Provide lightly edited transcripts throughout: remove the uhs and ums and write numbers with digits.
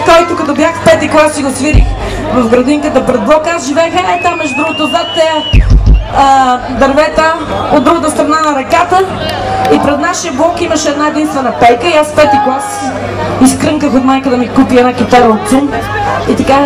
който като бях в пети клас си го свирих в градинката пред блока. Аз живеех там, между другото, зад тези дървета, от другата страна на реката. И пред нашия блок имаше една единствена пейка и аз в пети клас изкрънках от майка да ми купи една китара от ЦУМ. И така,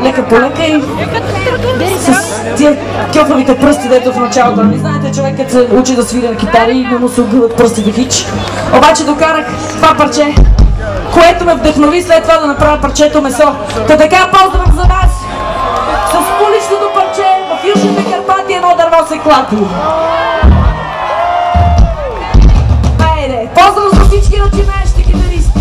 лека по лека и с тия кьофавите пръсти, дето в началото. Не знаете, човек като се учи да свиря на китари и му се огъват пръстите хич. Обаче докарах това парче, което ме вдъхнови след това да направя парчето Месо. Та така, поздрав за вас! С уличното парче в Южните Карпати едно дърво се клати. Айде, поздрав за всички начинаещи китаристи!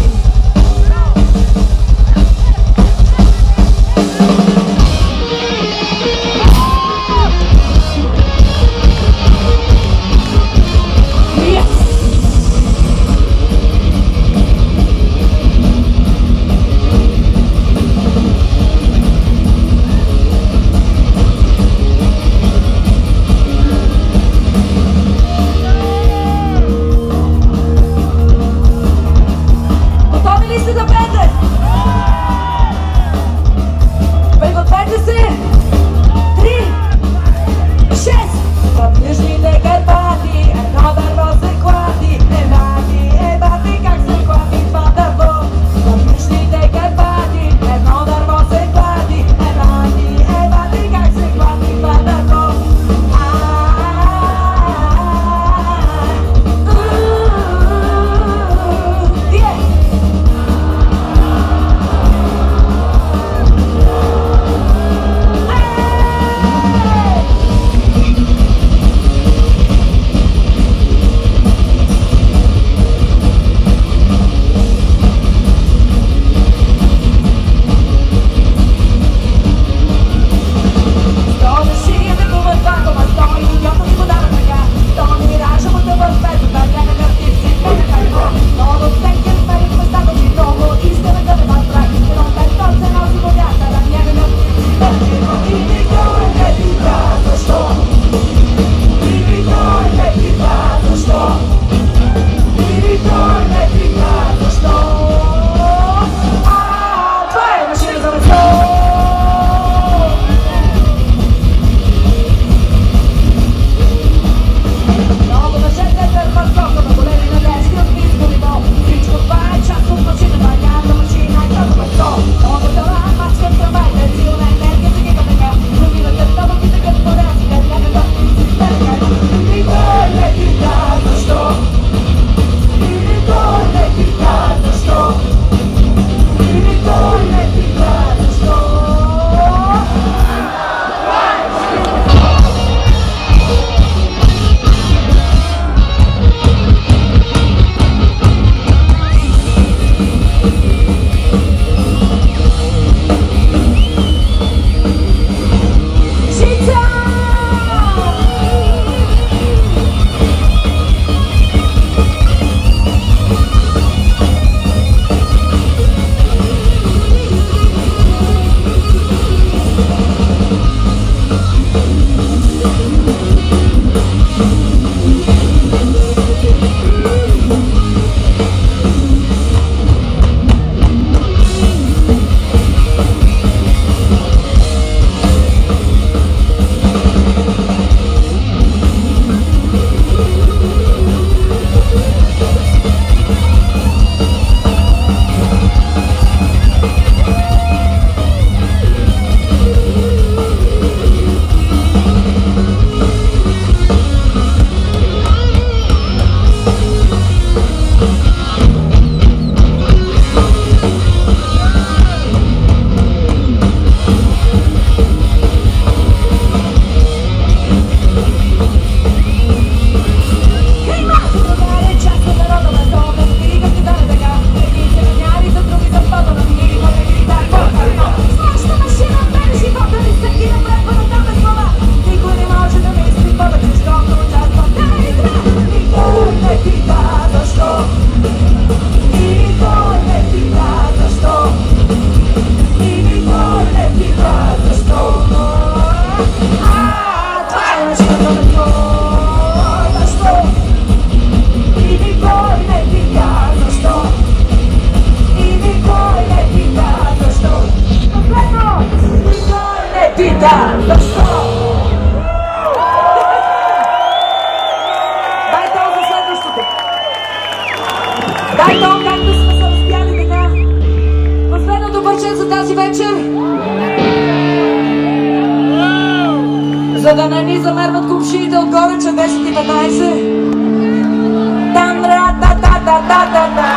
За да не ни замерват кумшиите отгоре, че 10 и 15. Там-ра-та-та-та-та-та-та.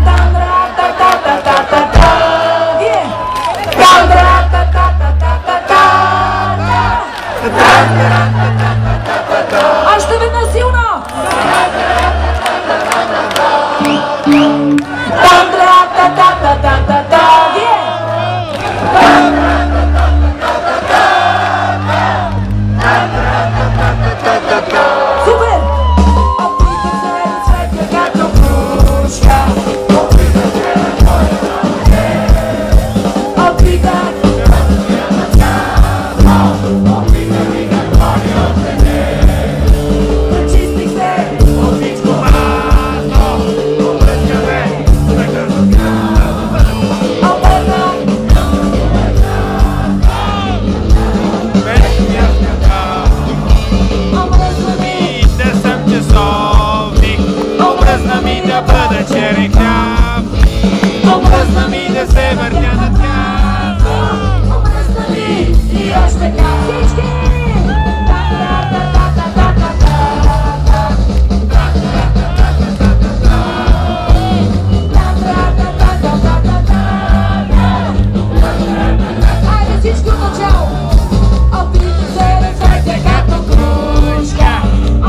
Там-ра-та-та-та-та-та-та. Вие! Там-ра-та-та-та-та-та-та. Още веднъж силно! Там-ра-та-та-та-та-та-та. Вие! Супер! Опитах се да светя като кружка. Опитах пречистих се от всичко масло. Обръщаме се като обърнах. Омръзна ми да бъда черен хляб, омръзна ми да се въртя на тях, Омръзна ми и още как всички. Айде всички отначало. Опитах се да светя като кружка.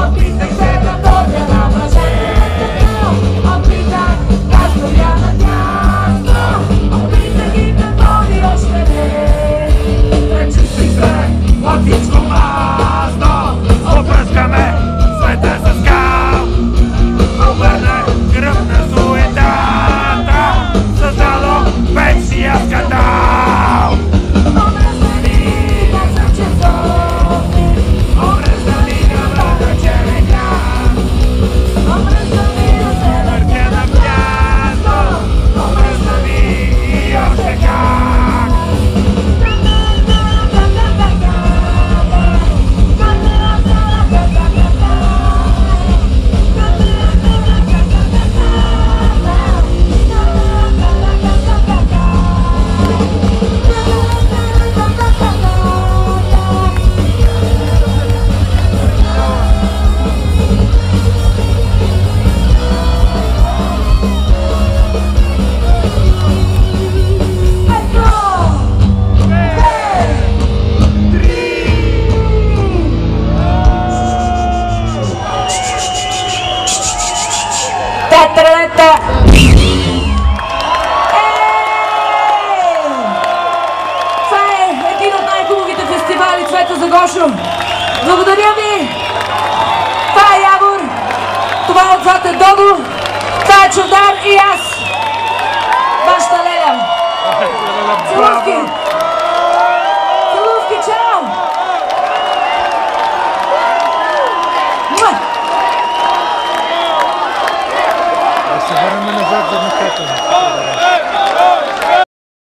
Опитах се да ходя на мъжете. Опитах да стоя на място. Опитах ги какво ли още не. пречистих се от всичко масло. Опръскаме света с кал, обърнах гръб на суетата, създадох вечния скандал. Омръзна ми да съм часовник. Омръзна ми да бъда черен хляб, Омръзна ми да се въртя на място, омръзна ми и още как. Та-та-та! Това е един от най-хубавите фестивали Цвета за Гошо. Благодаря ви! Това е Явор, това отзад е Додо, това е Чавдар и аз, вашата Леля. Целувки!